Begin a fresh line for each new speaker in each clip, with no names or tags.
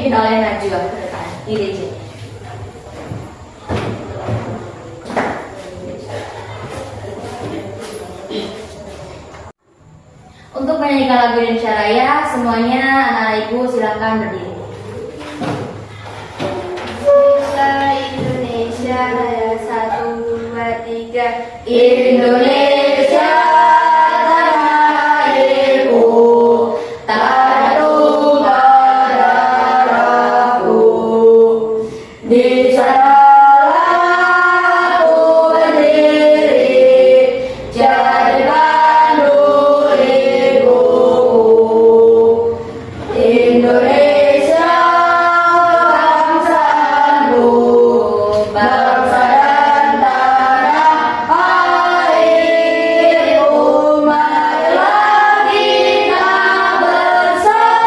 dipimpin oleh Najwa ke depan di DJ. Untuk menyanyikan lagu Indonesia Raya, semuanya anak-anak ibu silakan berdiri. Indonesia Raya 1, 2, 3. Indonesia tanah airku, tanah tumpah darahku. Di sana aku berdiri, jadi pandu ibuku. Indonesia bangsaku, bangsa dan tanah airku. Marilah kita bersatu,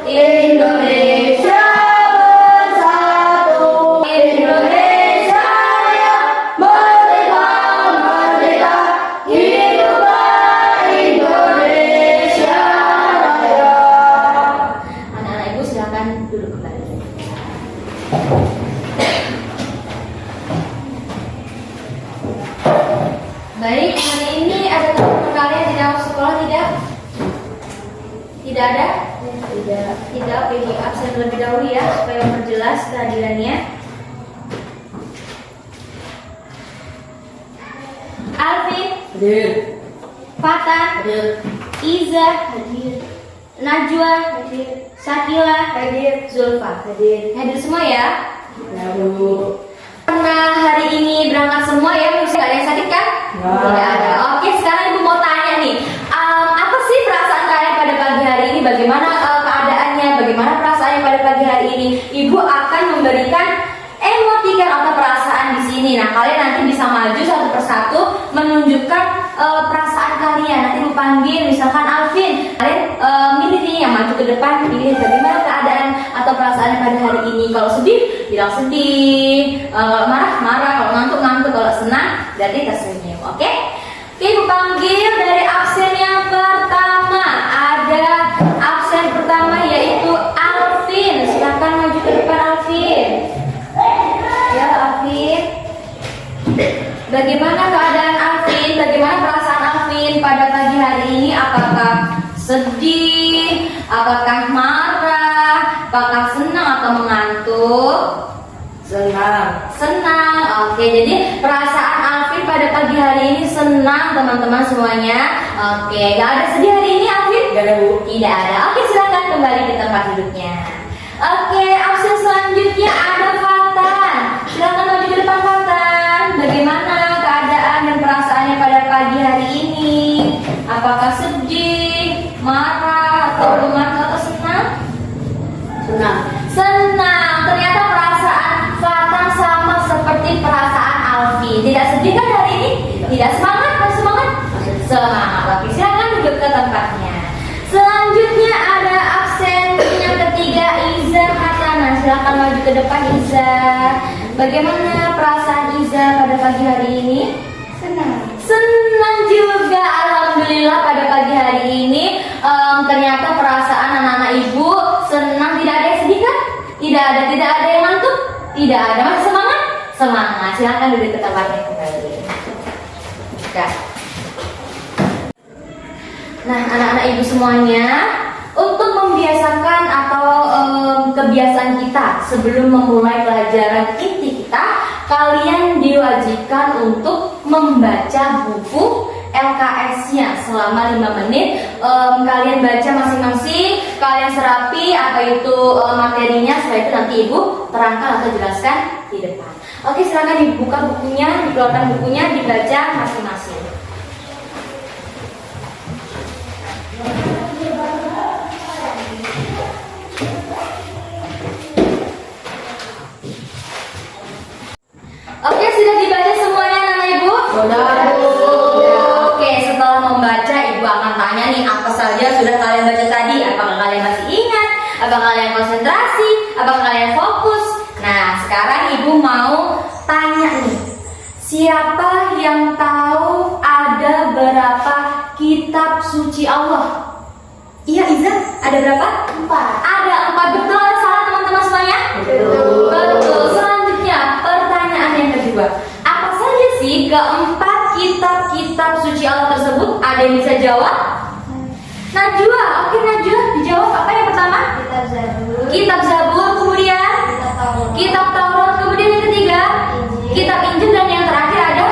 Indonesia bersatu. Indonesia yang merdeka, merdeka, hiduplah Indonesia Raya. Anak-anak ibu silakan duduk kembali. Baik, hari ini ada teman kalian yang tidak masuk sekolah tidak? Tidak ada? Tidak. Tidak. Oke, di absen terlebih dahulu ya supaya memperjelas kehadirannya. Alvin,
Hadir.
Fatan,
Hadir.
Iza, hadir. Najwa, hadir. Sakila, hadir. Zulfa, hadir. Hadir semua ya?
Ya, Bu.
Karena hari ini berangkat semua ya, mesti ada yang sakit kan?
Nggak.
Tidak ada. Oke, sekarang ibu mau tanya nih, apa sih perasaan kalian pada pagi hari ini? Bagaimana keadaannya? Bagaimana perasaannya pada pagi hari ini? Ibu akan memberikan emotikan atau perasaan di sini. Nah, kalian nanti bisa maju satu persatu menunjukkan perasaan kalian. Nanti ibu panggil, misalkan Alvin, kalian milih nih yang maju ke depan, pilih bagaimana keadaan atau perasaannya pada hari ini. Kalau sedih, bilang sedih. Kalau marah, marah. Kalau ngantuk, ngantuk. Kalau senang, berarti tersenyum. Oke? Oke, ibu panggil dari absen yang pertama. Ada absen pertama yaitu Alvin. Silakan maju ke depan, Alvin. Ya, Alvin. Bagaimana keadaan Alvin? Bagaimana perasaan Alvin pada pagi hari ini? Apakah sedih? Apakah marah? Apakah senang atau mengantuk?
Senang.
Senang. Oke, jadi perasaan Alvin pada pagi hari ini senang, teman-teman semuanya. Oke, gak ada sedih hari ini, Alvin?
Gak ada, Bu.
Tidak ada. Oke, silakan kembali ke tempat duduknya. Oke, absen selanjutnya ada Fatan. Silakan maju ke depan, Fatan. Bagaimana keadaan dan perasaannya pada pagi hari ini? Apakah sedih, marah, atau mengantuk atau senang?
Senang.
Senang. Ternyata perasaan Fatan sama seperti perasaan Alfi. Tidak sedih kan hari ini? Tidak semangat? Kan semangat? Semangat. Oke, silakan duduk ke tempatnya. Selanjutnya ada absen yang ketiga, Iza Hatana. Silakan maju ke depan, Iza. Bagaimana perasaan Iza pada pagi hari ini?
Senang.
Senang juga, alhamdulillah pada pagi hari ini. Ternyata perasaan anak-anak ibu senang. Tidak ada yang sedih kan? Tidak ada yang ngantuk? Tidak ada. Masih semangat? Semangat. Silakan duduk ke tempatnya kembali. Oke. Nah, anak-anak ibu semuanya, untuk membiasakan atau kebiasaan kita sebelum memulai pelajaran inti kita, kalian diwajibkan untuk membaca buku LKS-nya selama 5 menit. Kalian baca masing-masing, kalian serapi apa itu materinya, setelah itu nanti ibu terangkan atau jelaskan di depan. Oke, silakan dibuka bukunya, dikeluarkan bukunya, dibaca masing-masing. Oke, sudah dibaca semuanya anak ibu?
Sudah.
Oke, setelah membaca ibu akan tanya nih apa saja sudah kalian baca tadi. Apakah kalian masih ingat? Apakah kalian konsentrasi? Apakah kalian fokus? Nah, sekarang ibu mau tanya nih, siapa yang tahu ada berapa kitab suci Allah? Iya, Iza, ada berapa? 4. Ada 4, keempat kitab-kitab suci Allah tersebut? Ada yang bisa jawab? Najwa, oke Najwa, dijawab apa yang pertama?
Kitab Zabur.
Kitab Zabur, kemudian
Kitab Taurat.
Kitab Taurat, kemudian yang ketiga
Injil.
Kitab Injil, dan yang terakhir ada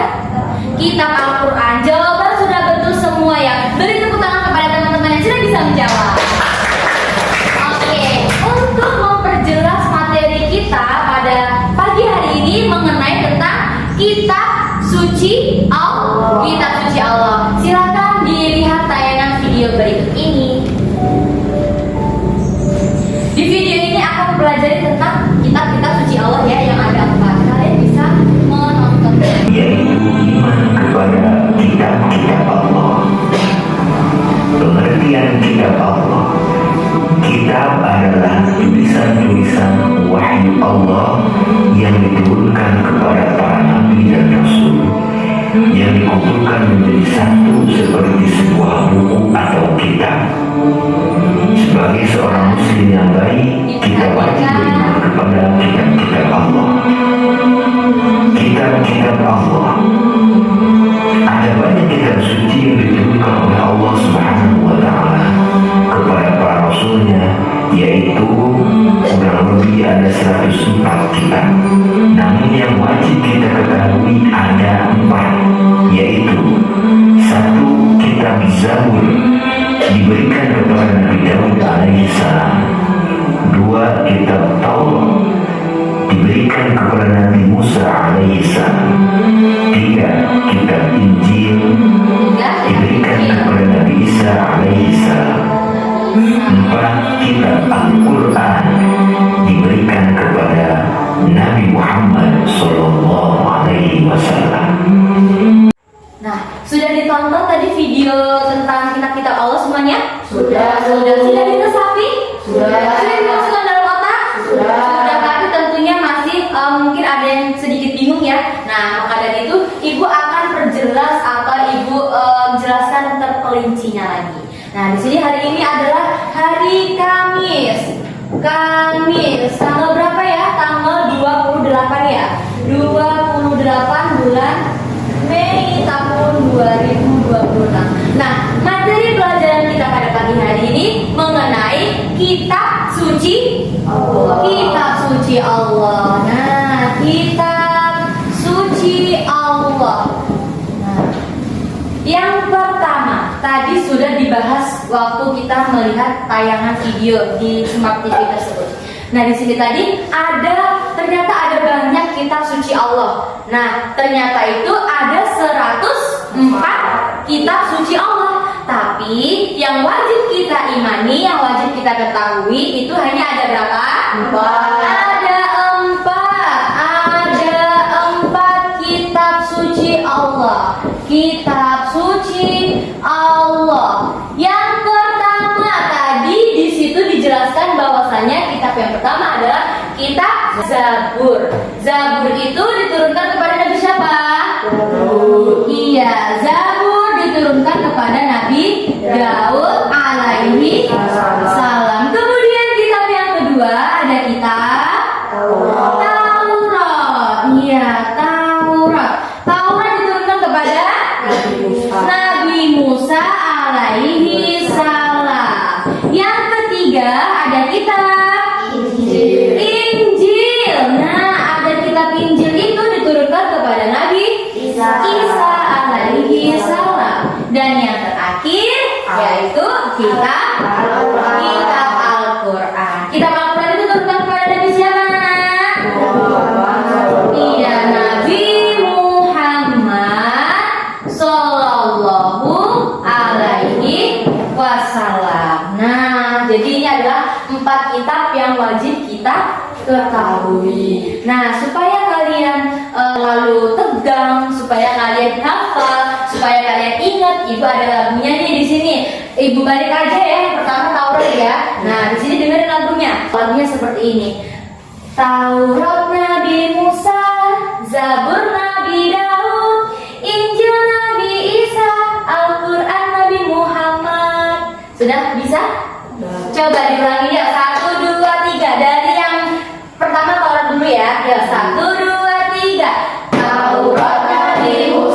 Kitab Al-Quran. Jawaban sudah betul semua ya. Beri tepuk tangan kepada teman-teman yang sudah bisa menjawab. Oke, untuk memperjelas materi kita pada pagi hari ini mengenai tentang kitab suci Allah. Kitab suci Allah. Silakan dilihat tayangan video berikut ini. Di video ini akan mempelajari tentang kitab-kitab suci Allah ya, yang ada 4. Kalian bisa menonton.
Yaitu iman kepada kitab-kitab Allah. Pengertian kitab Allah. Kitab adalah tulisan-tulisan wahyu Allah yang diturunkan kepada para nabi dan rasul, yang dikumpulkan menjadi satu seperti sebuah buku atau kitab. Sebagai seorang muslim yang baik, kita wajib beriman kepada kitab-kitab Allah. Kitab-kitab Allah. Ada banyak kitab suci yang diturunkan oleh Allah Subhanahu wa Ta'ala kepada para rasulnya, yaitu kurang lebih ada 104 kitab. Namun yang wajib kita ketahui ada 4, yaitu 1. Kitab Zabur diberikan kepada Nabi Daud alaihi salam. 2. Kitab Taurat diberikan kepada Nabi Musa alaihi salam. 3. Kitab Injil diberikan kepada Nabi Isa alaihi salam. 4. Kitab Al-Quran diberikan kepada Nabi Muhammad sallallahu alaihi wasallam.
Nah, sudah ditonton tadi video tentang kitab-kitab Allah semuanya?
Sudah.
Sudah diresapi?
Sudah.
Sudah dimasukkan dalam otak?
Sudah.
Tapi tentunya masih mungkin ada yang sedikit bingung ya. Nah, maka dari itu Ibu akan perjelas atau Ibu jelaskan terperincinya lagi. Nah, di sini hari ini adalah hari Kamis. Kamis tanggal berapa ya? Tanggal 28 ya. 28 bulan Mei tahun 2026. Nah, materi pelajaran kita pada pagi hari ini mengenai kitab suci Allah. Kitab suci Allah. Nah, kitab suci Allah. Nah, yang pertama tadi sudah dibahas waktu kita melihat tayangan video di Smart TV tersebut. Nah, di sini tadi ternyata ada banyak kitab suci Allah. Nah, ternyata itu ada 104 kitab suci Allah. Tapi yang wajib kita imani, yang wajib kita ketahui itu hanya ada berapa?
4.
Ada 4 kitab suci Allah. Kitab suci Allah. Yang pertama tadi di situ dijelaskan bahwasanya kitab yang pertama adalah kitab Zabur. Zabur itu diturunkan kepada Nabi siapa? Iya, Zabur diturunkan kepada Nabi Daud alaihi salam. Kemudian kitab yang kedua ada kitab Taurat. Iya, Taurat. Taurat diturunkan kepada Nabi Musa alaihi salam. Yang ketiga ada kitab Injil. Nah, ada kitab Injil itu diturunkan kepada Nabi Isa alaihi salam. Dan yang terakhir yaitu kitab Al-Quran. Kitab Al-Quran itu diturunkan kepada Nabi siapa? Iya, Nabi Muhammad sallallahu alaihi wasallam. Nah, jadi ini adalah 4 kitab yang wajib kita ketahui. Nah, supaya kalian lalu tegang, supaya kalian hafal, supaya kalian ingat, Ibu ada lagunya nih di sini. Ibu balik aja ya, yang pertama Taurat ya. Nah, di sini dengerin lagunya. Lagunya seperti ini. Taurat Nabi Musa, Zabur Nabi Daud, Injil Nabi Isa, Al-Quran Nabi Muhammad. Sudah bisa? Coba diulangi ya. 1, 2, 3. Dari yang pertama Taurat dulu ya. Ya, 1, 2, 3. Taurat Nabi Musa,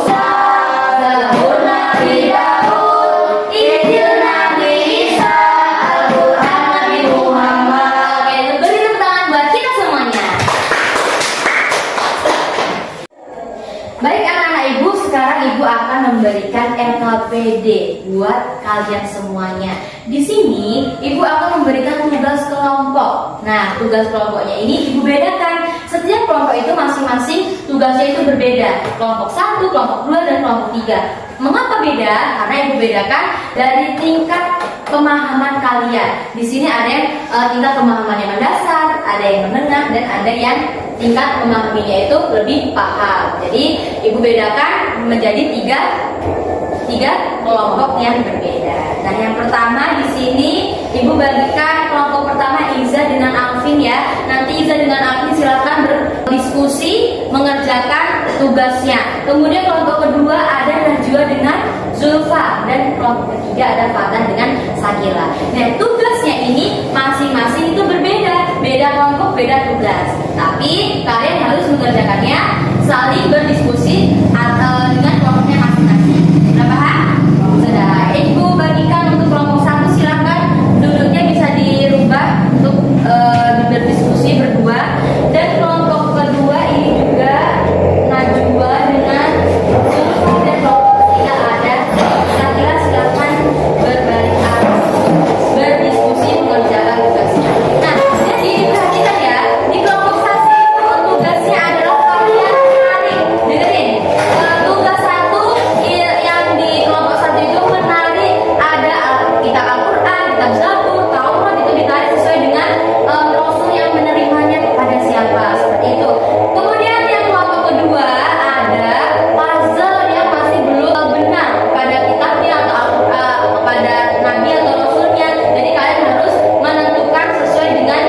ABCD buat kalian semuanya. Di sini Ibu akan memberikan tugas kelompok. Nah, tugas kelompoknya ini Ibu bedakan. Setiap kelompok itu masing-masing tugasnya itu berbeda. Kelompok 1, kelompok 2, dan kelompok 3. Mengapa beda? Karena Ibu bedakan dari tingkat pemahaman kalian. Di sini ada yang tingkat pemahaman yang mendasar, ada yang menengah, dan ada yang tingkat memahaminya itu lebih paham. Jadi Ibu bedakan menjadi tiga kelompok yang berbeda. Nah, yang pertama di sini Ibu bagikan kelompok pertama Iza dengan Alvin ya. Nanti Iza dengan Alvin silakan berdiskusi mengerjakan tugasnya. Kemudian kelompok kedua ada Najwa dengan Zulfa, dan kelompok ketiga ada Fatan dengan Sakila. Nah, tugasnya ini masing-masing itu berbeda, beda kelompok, beda tugas. Tapi kalian harus mengerjakannya saling berdiskusi dengan kelompoknya masing-masing. Sudah paham? Sudah. Ibu bagikan untuk kelompok 1 silakan duduknya bisa dirubah untuk berdiskusi berdua. Dan kelompok kedua ini juga Najwa dengan Zulfa, dan kelompok ketiga ada Sakila. Silakan berbalik arah berdiskusi mengerjakan tugasnya. Nah, jadi perhatikan ya, di kelompok 1 itu tugasnya adalah kalian menarik. Dengerin, tugas 1 yang di kelompok 1 itu menarik ada kitab Al-Quran, kitab Zabur, Taurat, itu ditarik sesuai dengan Rasul yang menerimanya kepada siapa, seperti itu. Kemudian yang kelompok kedua ada puzzle yang masih belum benar kepada kitabnya atau Al-Quran, kepada Nabi atau Rasulnya. Jadi kalian harus menentukan sesuai dengan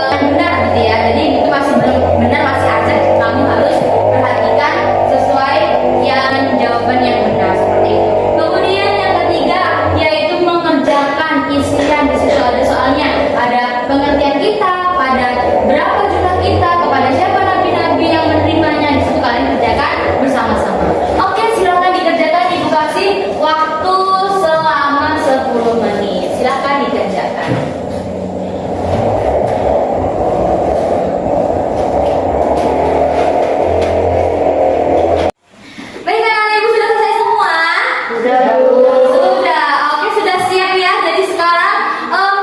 yang benar gitu ya. Jadi itu masih belum benar, masih acak. Kamu harus perhatikan sesuai yang jawaban yang benar, seperti itu. Kemudian yang ketiga yaitu mengerjakan isian. Di situ ada soalnya, ada pengertian kita, pada berapa jumlah kita, kepada siapa nabi-nabi yang menerimanya. Di situ kalian kerjakan bersama-sama. Oke, silakan dikerjakan. Ibu kasih waktu selama 10 menit. Silakan dikerjakan. Baik, anak ibu sudah selesai semua?
Sudah, Bu.
Sudah. Oke, sudah siap ya. Jadi sekarang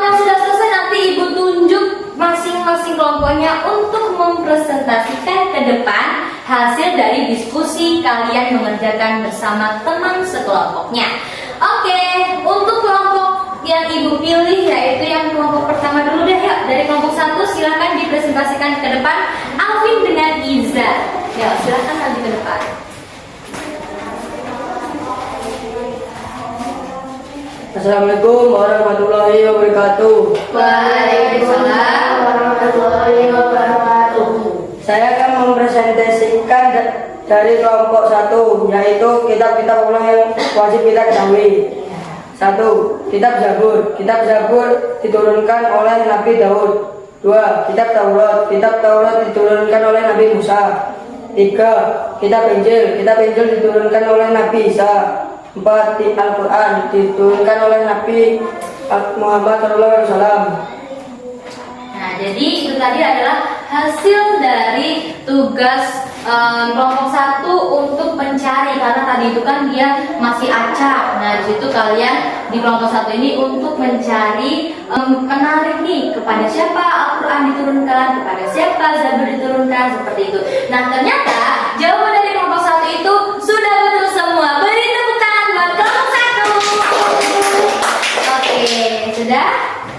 yang sudah selesai nanti Ibu tunjuk masing-masing kelompoknya untuk mempresentasikan ke depan hasil dari diskusi kalian mengerjakan bersama teman sekelompoknya. Oke, untuk kelompok yang Ibu pilih yaitu yang kelompok pertama dulu deh ya. Dari kelompok 1 silakan dipresentasikan ke depan Alvin dengan Iza. Ya, silakan nanti ke depan.
Assalamualaikum warahmatullahi wabarakatuh.
Waalaikumsalam
warahmatullahi wabarakatuh. Saya akan mempresentasikan dari kelompok 1, yaitu kitab-kitab Allah yang wajib kita ketahui. 1. Kitab Zabur. Kitab Zabur diturunkan oleh Nabi Daud. 2. Kitab Taurat. Kitab Taurat diturunkan oleh Nabi Musa. 3. Kitab Injil. Kitab Injil diturunkan oleh Nabi Isa. 4. Al-Quran diturunkan oleh Nabi Muhammad SAW.
Nah, jadi itu tadi adalah hasil dari tugas kelompok 1 untuk mencari, karena tadi itu kan dia masih acak. Nah, di situ kalian di kelompok 1 ini untuk mencari menarik nih, kepada siapa Al-Quran diturunkan, kepada siapa Zabur diturunkan, seperti itu. Nah, ternyata jawaban dari kelompok 1 itu sudah betul semua. Beri tepuk tangan buat kelompok 1. Oke, sudah?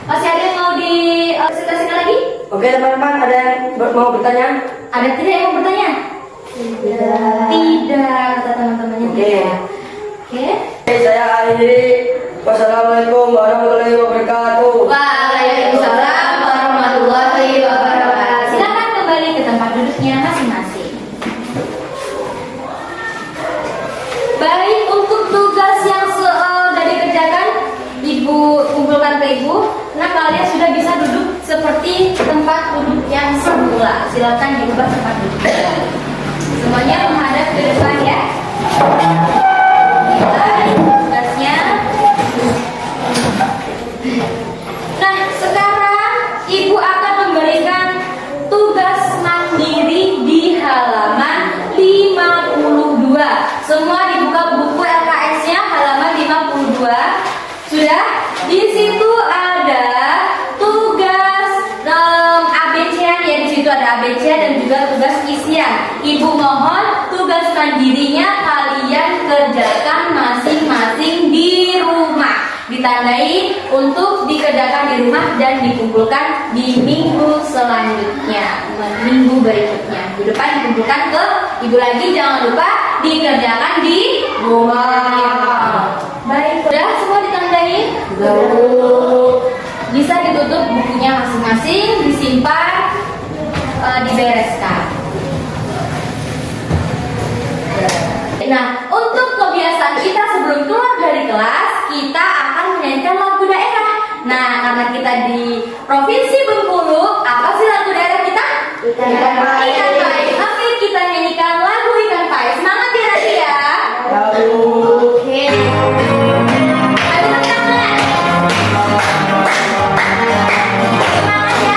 Masih ada yang mau dipresentasikan lagi?
Oke teman-teman, ada yang mau bertanya?
Ada tidak yang mau bertanya? Tidak, kata teman-temannya.
Oke.
Tidak. Oke.
Saya akhiri. Wassalamualaikum warahmatullahi wabarakatuh.
Waalaikumsalam warahmatullahi wabarakatuh. Silakan kembali ke tempat duduknya masing-masing. Baik, untuk tugas yang sudah dikerjakan, Ibu kumpulkan ke Ibu. Nah, kalian sudah bisa duduk seperti tempat duduk yang semula. Silakan diubah tempat duduknya. Semuanya menghadap ke depan ya. Baik, tugasnya. Nah, sekarang Ibu akan memberikan tugas mandiri di halaman 52. Semua dibuka buku LKS-nya halaman 52. Ibu mohon tugas mandirinya kalian kerjakan masing-masing di rumah. Ditandai untuk dikerjakan di rumah dan dikumpulkan di minggu selanjutnya, minggu berikutnya. Minggu depan dikumpulkan ke ibu lagi, jangan lupa dikerjakan di rumah. Baik, sudah semua ditandai? Bisa ditutup bukunya masing-masing, disimpan, dibereskan. Nah, untuk kebiasaan kita sebelum keluar dari kelas, kita akan menyanyikan lagu daerah. Nah, karena kita di Provinsi Bengkulu, apa sih lagu daerah kita? Ikan Pais. Oke, kita nyanyikan lagu Ikan Pais. Semangat ya nanti ya. Oke. Ayo tangan. Semangat ya.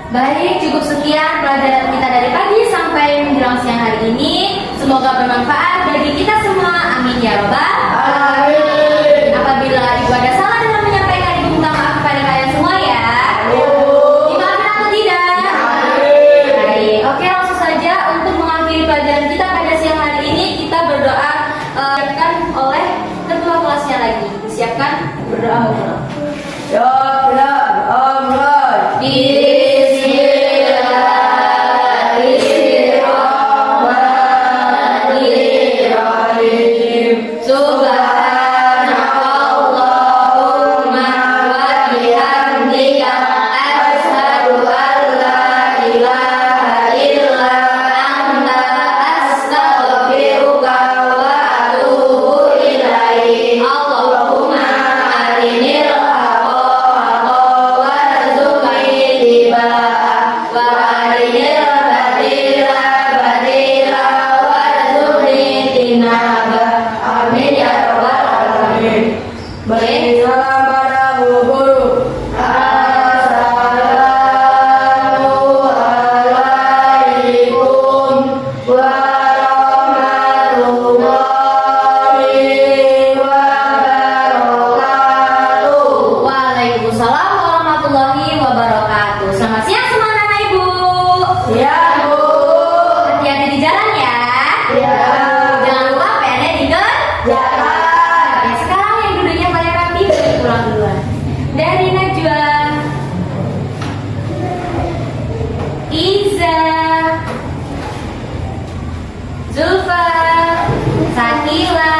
Baik, cukup sekian pelajaran kita dari pagi sampai menjelang siang hari ini. Semoga bermanfaat bagi kita semua. Amin ya robbal alamin. Apabila ibu ada salah dalam menyampaikan, ibu minta maaf kepada kalian semua ya. Dimaafkan atau tidak? Baik, oke, langsung saja untuk mengakhiri pelajaran kita pada siang hari ini, kita berdoa disiapkan oleh ketua kelasnya lagi. Disiapkan berdoa mulai.
Ya,
Subhanallahumma wa bihamdika asyhadu an la ilaha illa anta astaghfiruka wa atubu ilaik. Allahumma arinil haqqa warzuqni ittiba'ah wa arinil batila batila warzuqni tinabah. Amin ya rabbal alamin.
beri salam pada guru. Assalamualaikum warahmatullahi wabarakatuh.
Waalaikumsalam warahmatullahi wabarakatuh. Selamat siang semua anak ibu.
Ya, Bu.
Hati-hati di jalan ya.
Ya.
Jangan lupa pennya dikerjakan. Oke, sekarang yang duduknya pada rapi boleh pulang duluan. Dari Najwa, Iza, Zulfa, Sakila,